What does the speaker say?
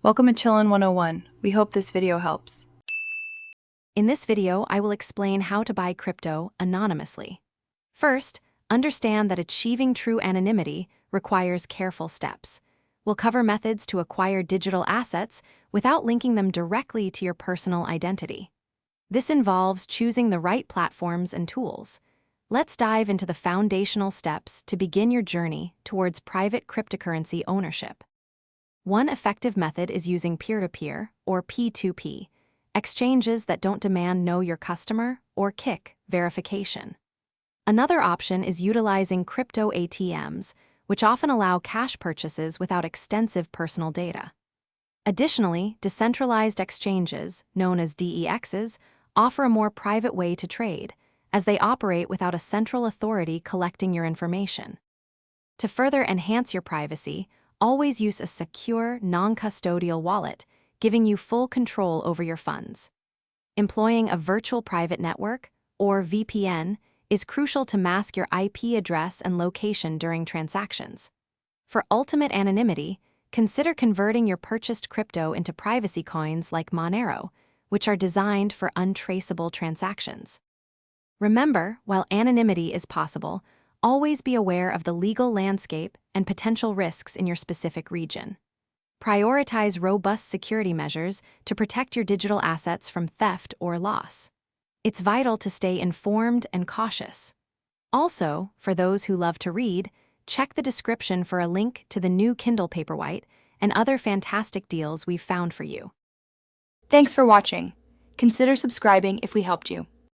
Welcome to Chillin' 101. We hope this video helps. In this video, I will explain how to buy crypto anonymously. First, understand that achieving true anonymity requires careful steps. We'll cover methods to acquire digital assets without linking them directly to your personal identity. This involves choosing the right platforms and tools. Let's dive into the foundational steps to begin your journey towards private cryptocurrency ownership. One effective method is using peer-to-peer, or P2P, exchanges that don't demand know your customer or KIC verification. Another option is utilizing crypto ATMs, which often allow cash purchases without extensive personal data. Additionally, decentralized exchanges, known as DEXs, offer a more private way to trade, as they operate without a central authority collecting your information. To further enhance your privacy, always use a secure, non-custodial wallet, giving you full control over your funds. Employing a virtual private network, or VPN, is crucial to mask your IP address and location during transactions. For ultimate anonymity, consider converting your purchased crypto into privacy coins like Monero, which are designed for untraceable transactions. Remember, while anonymity is possible, always be aware of the legal landscape and potential risks in your specific region. Prioritize robust security measures to protect your digital assets from theft or loss. It's vital to stay informed and cautious. Also, for those who love to read, check the description for a link to the new Kindle Paperwhite and other fantastic deals we've found for you. Thanks for watching. Consider subscribing if we helped you.